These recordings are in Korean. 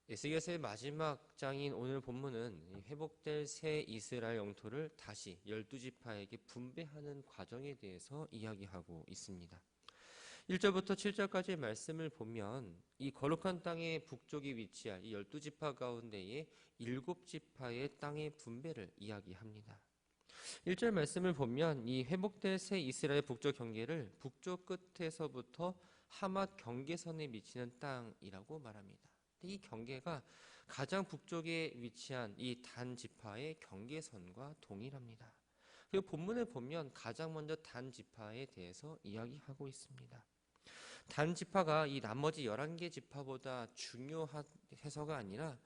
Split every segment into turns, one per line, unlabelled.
에스겔서의 마지막 장인 오늘 본문은 회복될 새 이스라엘 영토를 다시 12지파에게 분배하는 과정에 대해서 이야기하고 있습니다. 1절부터 7절까지의 말씀을 보면 이 거룩한 땅의 북쪽에 위치할 이 12지파 가운데에 7지파의 땅의 분배를 이야기합니다. 1절 말씀을 보면 이 회복될 새 이스라엘 북쪽 경계를 북쪽 끝에서부터 하맛 경계선에 미치는 땅이라고 말합니다. 이 경계가 가장 북쪽에 위치한 이 단 지파의 경계선과 동일합니다. 그리고 본문을 보면 가장 먼저 단 지파에 대해서 이야기하고 있습니다. 단 지파가 이 나머지 11개 지파보다 중요해서가 아니라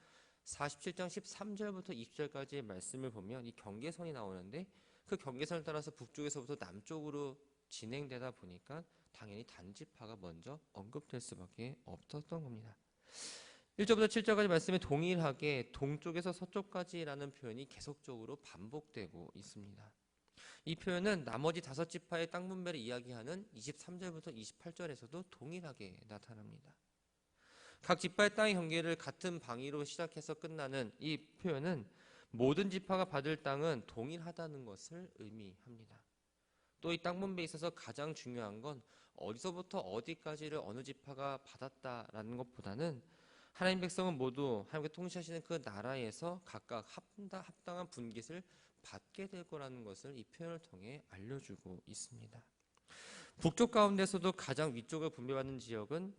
47장 13절부터 20절까지의 말씀을 보면 이 경계선이 나오는데 그 경계선을 따라서 북쪽에서부터 남쪽으로 진행되다 보니까 당연히 단 지파가 먼저 언급될 수밖에 없었던 겁니다. 1절부터 7절까지 말씀에 동일하게 동쪽에서 서쪽까지라는 표현이 계속적으로 반복되고 있습니다. 이 표현은 나머지 5지파의 땅 분배를 이야기하는 23절부터 28절에서도 동일하게 나타납니다. 각 지파의 땅의 경계를 같은 방위로 시작해서 끝나는 이 표현은 모든 지파가 받을 땅은 동일하다는 것을 의미합니다. 또 이 땅 분배에 있어서 가장 중요한 건 어디서부터 어디까지를 어느 지파가 받았다라는 것보다는 하나님 백성은 모두 하나님께 통치하시는 그 나라에서 각각 합당한 분깃을 받게 될 거라는 것을 이 표현을 통해 알려주고 있습니다. 북쪽 가운데서도 가장 위쪽을 분배받는 지역은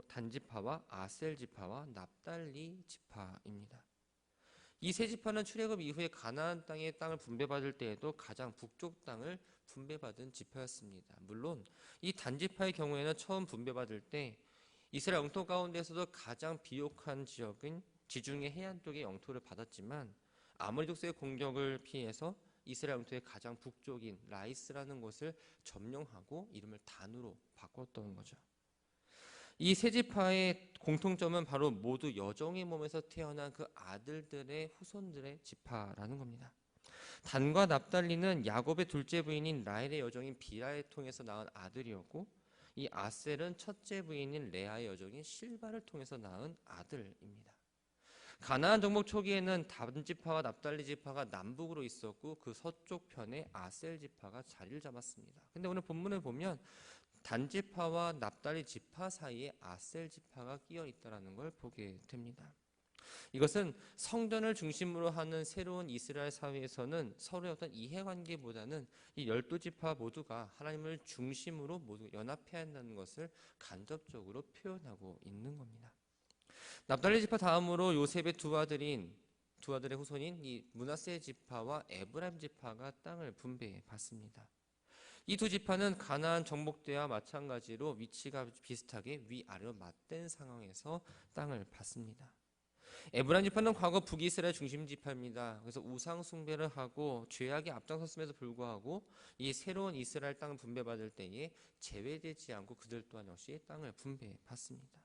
단지파와 아셀 지파와 납달리 지파입니다. 이 세 지파는 출애굽 이후에 가나안 땅의 땅을 분배받을 때에도 가장 북쪽 땅을 분배받은 지파였습니다. 물론 이 단지파의 경우에는 처음 분배받을 때 이스라엘 영토 가운데서도 가장 비옥한 지역인 지중해 해안 쪽의 영토를 받았지만 아모리 족속의 공격을 피해서 이스라엘 영토의 가장 북쪽인 라이스라는 곳을 점령하고 이름을 단으로 바꿨던 거죠. 이 세 지파의 공통점은 바로 모두 여종의 몸에서 태어난 그 아들들의 후손들의 지파라는 겁니다. 단과 납달리는 야곱의 둘째 부인인 라헬의 여종인 비라를 통해서 낳은 아들이었고 이 아셀은 첫째 부인인 레아의 여종인 실바를 통해서 낳은 아들입니다. 가나안 정복 초기에는 단 지파와 납달리 지파가 남북으로 있었고 그 서쪽 편에 아셀 지파가 자리를 잡았습니다. 근데 오늘 본문을 보면 단 지파와 납달리 지파 사이에 아셀 지파가 끼어 있다는 걸 보게 됩니다. 이것은 성전을 중심으로 하는 새로운 이스라엘 사회에서는 서로의 어떤 이해관계보다는 이 12지파 모두가 하나님을 중심으로 모두 연합해야 한다는 것을 간접적으로 표현하고 있는 겁니다. 납달리 지파 다음으로 요셉의 두 아들의 후손인 이 므낫세 지파와 에브라임 지파가 땅을 분배받습니다. 이 두 지파는 가나안 정복 때와 마찬가지로 위치가 비슷하게 위아래로 맞댄 상황에서 땅을 받습니다. 에브라임 지파는 과거 북이스라엘 중심 지파입니다. 그래서 우상 숭배를 하고 죄악에 앞장섰음에도 불구하고 이 새로운 이스라엘 땅을 분배받을 때에 제외되지 않고 그들 또한 역시 땅을 분배받습니다.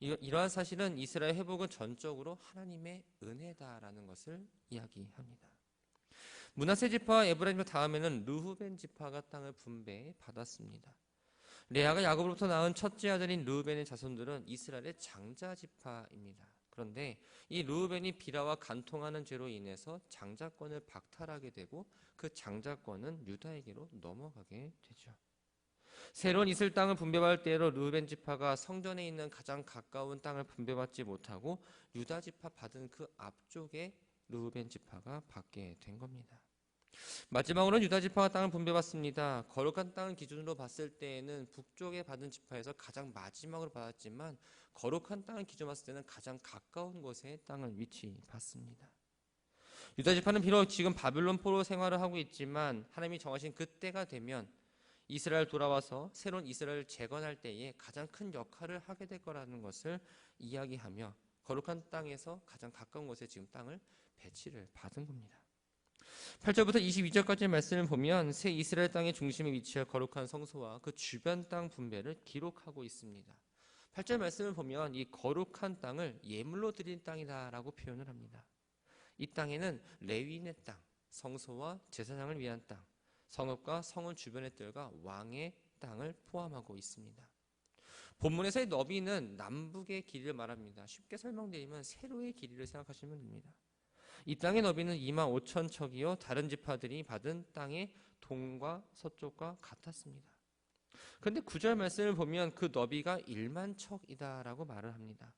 이러한 사실은 이스라엘 회복은 전적으로 하나님의 은혜다라는 것을 이야기합니다. 므낫세 지파와 에브라임 지파 다음에는 르후벤 지파가 땅을 분배받았습니다. 레아가 야곱으로부터 낳은 첫째 아들인 르후벤의 자손들은 이스라엘의 장자 지파입니다. 그런데 이 르후벤이 비라와 간통하는 죄로 인해서 장자권을 박탈하게 되고 그 장자권은 유다에게로 넘어가게 되죠. 새로운 이스라엘 땅을 분배받을 때로 르후벤 지파가 성전에 있는 가장 가까운 땅을 분배받지 못하고 유다 지파 받은 그 앞쪽에 르후벤 지파가 받게 된 겁니다. 마지막으로는 유다 지파가 땅을 분배받습니다. 거룩한 땅을 기준으로 봤을 때에는 북쪽에 받은 지파에서 가장 마지막으로 받았지만 거룩한 땅을 기준으로 봤을 때는 가장 가까운 곳에 땅을 위치받습니다. 유다 지파는 비록 지금 바빌론 포로 생활을 하고 있지만 하나님이 정하신 그때가 되면 이스라엘 돌아와서 새로운 이스라엘을 재건할 때에 가장 큰 역할을 하게 될 거라는 것을 이야기하며 거룩한 땅에서 가장 가까운 곳에 지금 땅을 배치를 받은 겁니다. 8절부터 22절까지의 말씀을 보면 새 이스라엘 땅의 중심에 위치할 거룩한 성소와 그 주변 땅 분배를 기록하고 있습니다. 8절 말씀을 보면 이 거룩한 땅을 예물로 드린 땅이다라고 표현을 합니다. 이 땅에는 레위인의 땅, 성소와 제사장을 위한 땅, 성읍과 성은 주변의 뜰과 왕의 땅을 포함하고 있습니다. 본문에서의 너비는 남북의 길이를 말합니다. 쉽게 설명드리면 세로의 길이를 생각하시면 됩니다. 이 땅의 너비는 25,000척이요 다른 지파들이 받은 땅의 동과 서쪽과 같았습니다. 그런데 9절 말씀을 보면 그 너비가 1만 척이다라고 말을 합니다.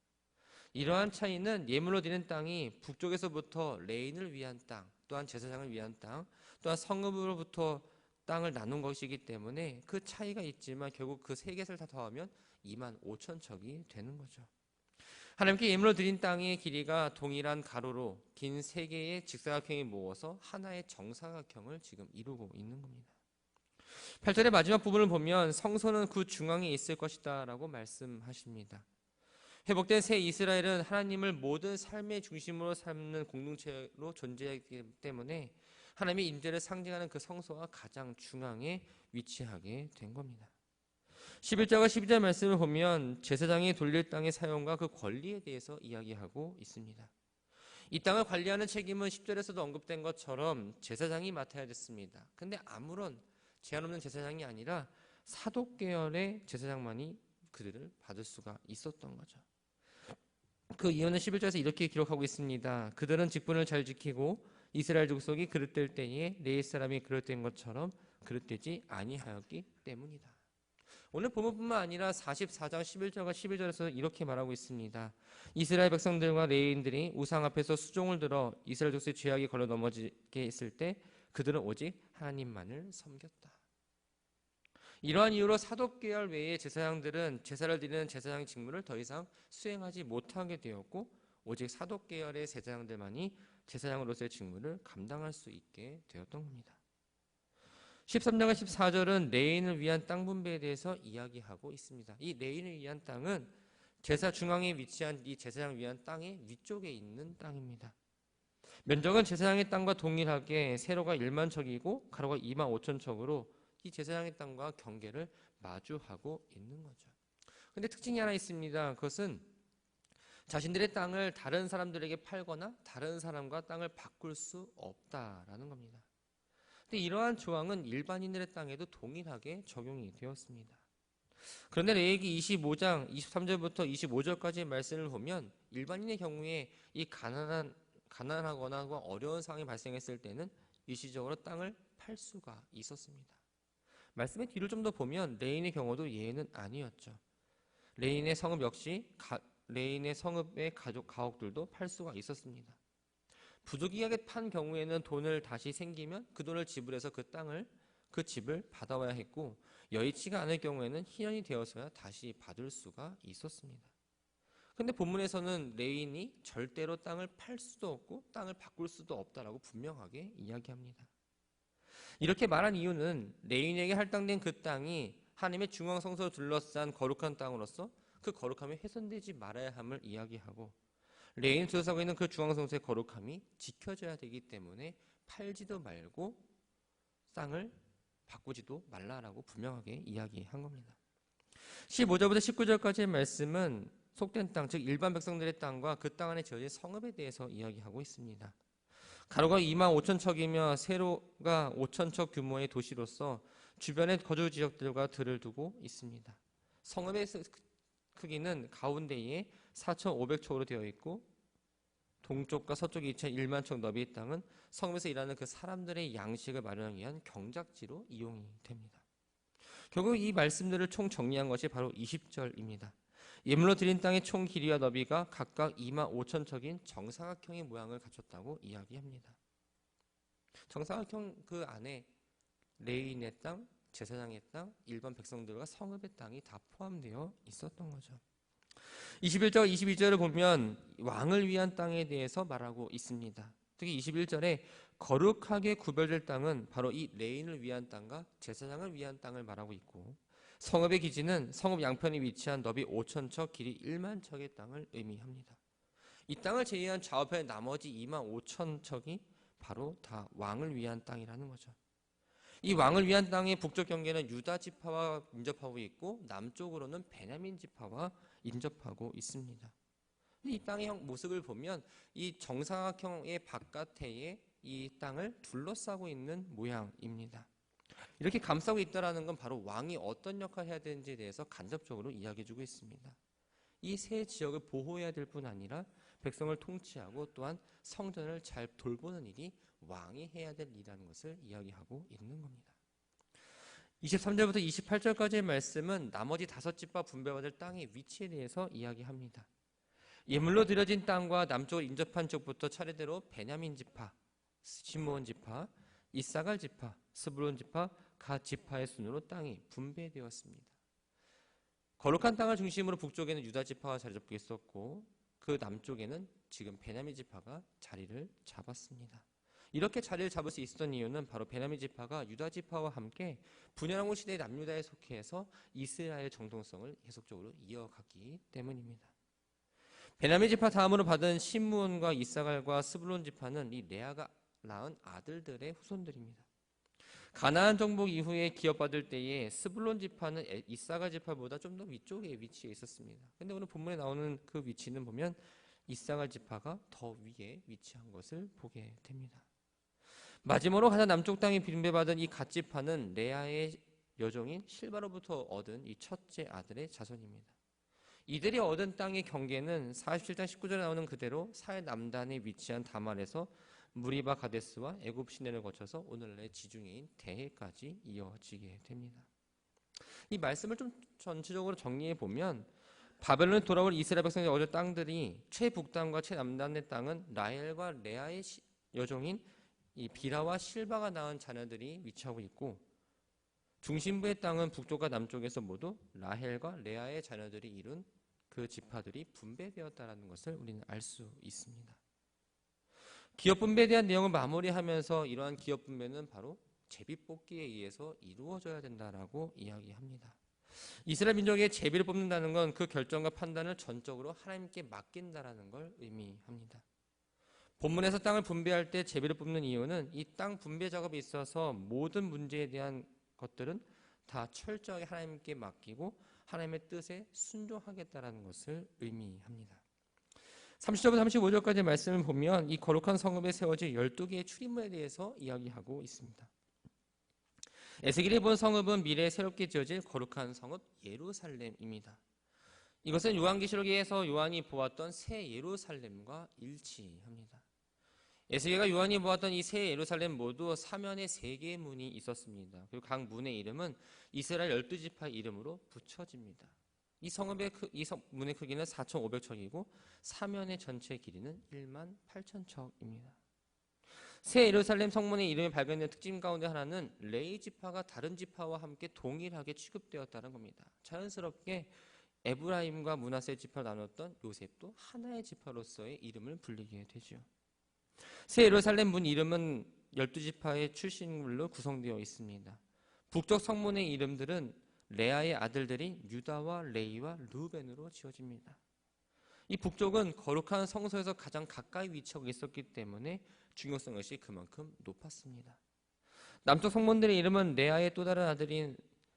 이러한 차이는 예물로 드리는 땅이 북쪽에서부터 레인을 위한 땅, 또한 제사장을 위한 땅, 또한 성읍으로부터 땅을 나눈 것이기 때문에 그 차이가 있지만 결국 그 세 개를 다 더하면 2만 5천 척이 되는 거죠. 하나님께 예물로 드린 땅의 길이가 동일한 가로로 긴 세 개의 직사각형이 모어서 하나의 정사각형을 지금 이루고 있는 겁니다. 8절의 마지막 부분을 보면 성소는 그 중앙에 있을 것이다 라고 말씀하십니다. 회복된 새 이스라엘은 하나님을 모든 삶의 중심으로 삼는 공동체로 존재하기 때문에 하나님의 임재를 상징하는 그 성소가 가장 중앙에 위치하게 된 겁니다. 11절과 12절 말씀을 보면 제사장이 돌릴 땅의 사용과 그 권리에 대해서 이야기하고 있습니다. 이 땅을 관리하는 책임은 10절에서도 언급된 것처럼 제사장이 맡아야 됐습니다. 근데 아무런 제한 없는 제사장이 아니라 사독계열의 제사장만이 그들을 받을 수가 있었던 거죠. 그 이유는 11절에서 이렇게 기록하고 있습니다. 그들은 직분을 잘 지키고 이스라엘 족속이 그릇될 때에 레위 사람이 그릇된 것처럼 그릇되지 아니하였기 때문이다. 오늘 본문뿐만 아니라 44장 11절과 12절에서 이렇게 말하고 있습니다. 이스라엘 백성들과 레위인들이 우상 앞에서 수종을 들어 이스라엘 족속의 죄악이 걸려 넘어지게 했을 때 그들은 오직 하나님만을 섬겼다. 이러한 이유로 사독계열 외의 제사장들은 제사를 드리는 제사장 직무를 더 이상 수행하지 못하게 되었고 오직 사독계열의 제사장들만이 제사장으로서의 직무를 감당할 수 있게 되었던 겁니다. 13절과 14절은 레인을 위한 땅 분배에 대해서 이야기하고 있습니다. 이 레인을 위한 땅은 제사 중앙에 위치한 이 제사장을 위한 땅의 위쪽에 있는 땅입니다. 면적은 제사장의 땅과 동일하게 세로가 1만 척이고 가로가 2만 5천 척으로 이 제사장의 땅과 경계를 마주하고 있는 거죠. 근데 특징이 하나 있습니다. 그것은 자신들의 땅을 다른 사람들에게 팔거나 다른 사람과 땅을 바꿀 수 없다라는 겁니다. 근데 이러한 조항은 일반인들의 땅에도 동일하게 적용이 되었습니다. 그런데 레위기 25장 23절부터 25절까지의 말씀을 보면 일반인의 경우에 이 가난하거나 어려운 상황이 발생했을 때는 일시적으로 땅을 팔 수가 있었습니다. 말씀의 뒤를 좀 더 보면 레인의 경우도 예외는 아니었죠. 레인의 성읍 역시 레인의 성읍의 가옥들도 팔 수가 있었습니다. 부득이하게 판 경우에는 돈을 다시 생기면 그 돈을 지불해서 그 집을 받아와야 했고 여의치가 않을 경우에는 희년이 되어서야 다시 받을 수가 있었습니다. 근데 본문에서는 레인이 절대로 땅을 팔 수도 없고 땅을 바꿀 수도 없다라고 분명하게 이야기합니다. 이렇게 말한 이유는 레인에게 할당된 그 땅이 하나님의 중앙 성소를 둘러싼 거룩한 땅으로서 그 거룩함이 훼손되지 말아야 함을 이야기하고 레인이 들어서고 있는 그 중앙 성소의 거룩함이 지켜져야 되기 때문에 팔지도 말고 땅을 바꾸지도 말라라고 분명하게 이야기한 겁니다. 15절부터 19절까지의 말씀은 속된 땅, 즉 일반 백성들의 땅과 그 땅 안에 지어진 성읍에 대해서 이야기하고 있습니다. 가로가 2만 5천 척이며 세로가 5천 척 규모의 도시로서 주변에 거주 지역들과 들을 두고 있습니다. 성읍의 크기는 가운데에 4,500척으로 되어 있고 동쪽과 서쪽이 1만 척 너비의 땅은 성읍에서 일하는 그 사람들의 양식을 마련하기 위한 경작지로 이용이 됩니다. 결국 이 말씀들을 총 정리한 것이 바로 20절입니다. 예물로 드린 땅의 총 길이와 너비가 각각 2만 5천 척인 정사각형의 모양을 갖췄다고 이야기합니다. 정사각형 그 안에 레위인의 땅, 제사장의 땅, 일반 백성들과 성읍의 땅이 다 포함되어 있었던 거죠. 21절과 22절을 보면 왕을 위한 땅에 대해서 말하고 있습니다. 특히 21절에 거룩하게 구별될 땅은 바로 이 레인을 위한 땅과 제사장을 위한 땅을 말하고 있고 성읍의 기지는 성읍 양편에 위치한 너비 5천 척, 길이 1만 척의 땅을 의미합니다. 이 땅을 제외한 좌우편의 나머지 2만 5천 척이 바로 다 왕을 위한 땅이라는 거죠. 이 왕을 위한 땅의 북쪽 경계는 유다 지파와 인접하고 있고 남쪽으로는 베냐민 지파와 인접하고 있습니다. 이 땅의 모습을 보면 이 정사각형의 바깥에 이 땅을 둘러싸고 있는 모양입니다. 이렇게 감싸고 있다는 건 바로 왕이 어떤 역할을 해야 되는지에 대해서 간접적으로 이야기해주고 있습니다. 이 세 지역을 보호해야 될 뿐 아니라 백성을 통치하고 또한 성전을 잘 돌보는 일이 왕이 해야 될 일이라는 것을 이야기하고 있는 겁니다. 23절부터 28절까지의 말씀은 나머지 5지파 분배받을 땅의 위치에 대해서 이야기합니다. 예물로 드려진 땅과 남쪽을 인접한 쪽부터 차례대로 베냐민 지파, 시므온 지파, 이사갈 지파, 스불론 지파, 갓 지파의 순으로 땅이 분배되었습니다. 거룩한 땅을 중심으로 북쪽에는 유다 지파가 자리 잡고 있었고 그 남쪽에는 지금 베냐민 지파가 자리를 잡았습니다. 이렇게 자리를 잡을 수 있었던 이유는 바로 베냐민 지파가 유다 지파와 함께 분열왕국 시대의 남유다에 속해서 이스라엘 정통성을 계속적으로 이어갔기 때문입니다. 베냐민 지파 다음으로 받은 시므온과 이사갈과 스불론 지파는 이 레아가 낳은 아들들의 후손들입니다. 가나안 정복 이후에 기업받을 때에 스불론 지파는 이사갈 지파보다 좀 더 위쪽에 위치해 있었습니다. 그런데 오늘 본문에 나오는 그 위치는 보면 이사갈 지파가 더 위에 위치한 것을 보게 됩니다. 마지막으로 가장 남쪽 땅에 분배받은 이 갓 지파는 레아의 여종인 실바로부터 얻은 이 첫째 아들의 자손입니다. 이들이 얻은 땅의 경계는 47장 19절에 나오는 그대로 사해 남단에 위치한 다말에서 무리바 가데스와 애굽 시내를 거쳐서 오늘날의 지중해인 대해까지 이어지게 됩니다. 이 말씀을 좀 전체적으로 정리해 보면 바벨론에 돌아올 이스라엘 백성의 얻은 땅들이 최북단과 최남단의 땅은 라헬과 레아의 여종인 이 비라와 실바가 낳은 자녀들이 위치하고 있고 중심부의 땅은 북쪽과 남쪽에서 모두 라헬과 레아의 자녀들이 이룬 그 지파들이 분배되었다는 것을 우리는 알 수 있습니다. 기업 분배에 대한 내용을 마무리하면서 이러한 기업 분배는 바로 제비뽑기에 의해서 이루어져야 된다라고 이야기합니다. 이스라엘 민족의 제비를 뽑는다는 건 그 결정과 판단을 전적으로 하나님께 맡긴다라는 걸 의미합니다. 본문에서 땅을 분배할 때 제비를 뽑는 이유는 이 땅 분배 작업에 있어서 모든 문제에 대한 것들은 다 철저하게 하나님께 맡기고 하나님의 뜻에 순종하겠다라는 것을 의미합니다. 30절부터 35절까지 말씀을 보면 이 거룩한 성읍에 세워질 12개의 출입문에 대해서 이야기하고 있습니다. 에스겔이 본 성읍은 미래에 새롭게 지어질 거룩한 성읍 예루살렘입니다. 이것은 요한계시록에서 요한이 보았던 새 예루살렘과 일치합니다. 에스겔과 요한이 보았던 이 새 예루살렘 모두 사면에 3개의 문이 있었습니다. 그리고 각 문의 이름은 이스라엘 12지파 이름으로 붙여집니다. 이 문의 크기는 4,500척이고 사면의 전체 길이는 18,000척입니다. 새 예루살렘 성문의 이름이 발견된 특징 가운데 하나는 레위 지파가 다른 지파와 함께 동일하게 취급되었다는 겁니다. 자연스럽게 에브라임과 므낫세 지파를 나눴던 요셉도 하나의 지파로서의 이름을 불리게 되죠. 새 예루살렘 문 이름은 12지파의 출신물로 구성되어 있습니다. 북쪽 성문의 이름들은 레아의 아들들이 유다와 레이와 루벤으로 지어집니다. 이 북쪽은 거룩한 성소에서 가장 가까이 위치하고 있었기 때문에 중요성 역시 그만큼 높았습니다. 남쪽 성문들의 이름은 레아의 또 다른 아들인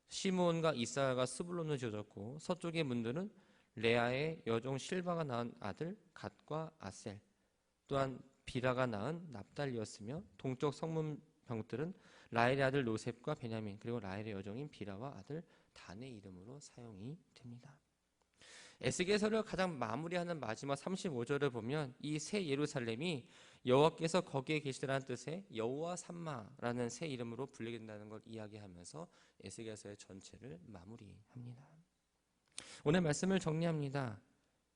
시므온과 이사야가 스불론으로 지어졌고 서쪽의 문들은 레아의 여종 실바가 낳은 아들 갓과 아셀 또한 비라가 낳은 납달리였으며 동쪽 성문 병들은 라헬의 아들 노셉과 베냐민 그리고 라헬의 여종인 비라와 아들 단의 이름으로 사용이 됩니다. 에스겔서를 가장 마무리하는 마지막 35절을 보면 이 새 예루살렘이 여호와께서 거기에 계시다는 뜻의 여호와 삼마라는 새 이름으로 불리게 된다는 걸 이야기하면서 에스겔서의 전체를 마무리합니다. 오늘 말씀을 정리합니다.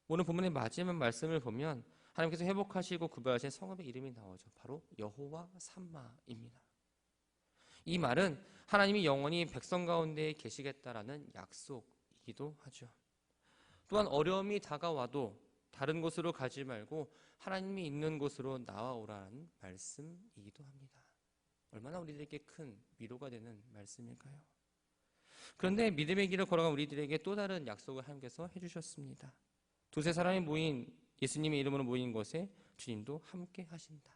오늘 본문의 마지막 말씀을 보면 하나님께서 회복하시고 구별하신 성읍의 이름이 나오죠. 바로 여호와 삼마입니다. 이 말은 하나님이 영원히 백성 가운데 계시겠다라는 약속이기도 하죠. 또한 어려움이 다가와도 다른 곳으로 가지 말고 하나님이 있는 곳으로 나와오라는 말씀이기도 합니다. 얼마나 우리들에게 큰 위로가 되는 말씀일까요? 그런데 믿음의 길을 걸어간 우리들에게 또 다른 약속을 하나님께서 해주셨습니다. 두세 사람이 모인 예수님의 이름으로 모인 곳에 주님도 함께 하신다.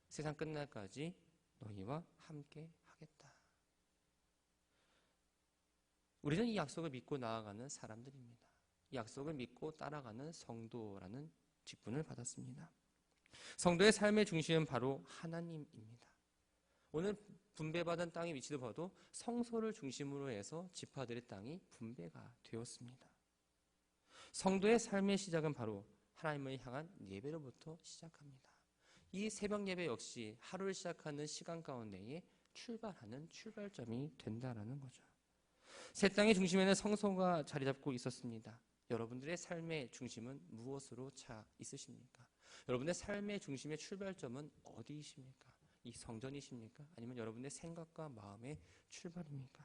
세상 끝날까지 너희와 함께 하겠다. 우리는 이 약속을 믿고 나아가는 사람들입니다. 이 약속을 믿고 따라가는 성도라는 직분을 받았습니다. 성도의 삶의 중심은 바로 하나님입니다. 오늘 분배받은 땅의 위치도 봐도 성소를 중심으로 해서 지파들의 땅이 분배가 되었습니다. 성도의 삶의 시작은 바로 하나님을 향한 예배로부터 시작합니다. 이 새벽 예배 역시 하루를 시작하는 시간 가운데에 출발하는 출발점이 된다라는 거죠. 새 땅의 중심에는 성소가 자리 잡고 있었습니다. 여러분들의 삶의 중심은 무엇으로 차 있으십니까? 여러분의 삶의 중심의 출발점은 어디이십니까? 이 성전이십니까? 아니면 여러분의 생각과 마음의 출발입니까?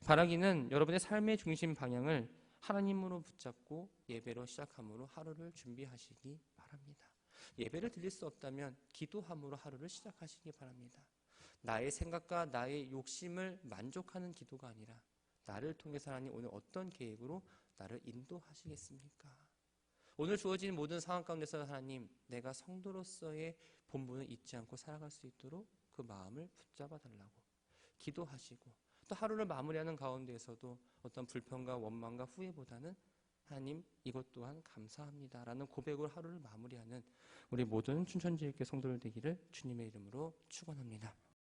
바라기는 여러분의 삶의 중심 방향을 하나님으로 붙잡고 예배로 시작함으로 하루를 준비하시기 바랍니다. 예배를 드릴 수 없다면 기도함으로 하루를 시작하시기 바랍니다. 나의 생각과 나의 욕심을 만족하는 기도가 아니라 나를 통해서 하나님 오늘 어떤 계획으로 나를 인도하시겠습니까? 오늘 주어진 모든 상황 가운데서 하나님, 내가 성도로서의 본분을 잊지 않고 살아갈 수 있도록 그 마음을 붙잡아 달라고 기도하시고, 또 하루를 마무리하는 가운데에서도 어떤 불평과 원망과 후회보다는 하나님, 이것 또한 감사합니다라는 고백으로 하루를 마무리하는 우리 모든 춘천지역교회 성도들 되기를 주님의 이름으로 축원합니다.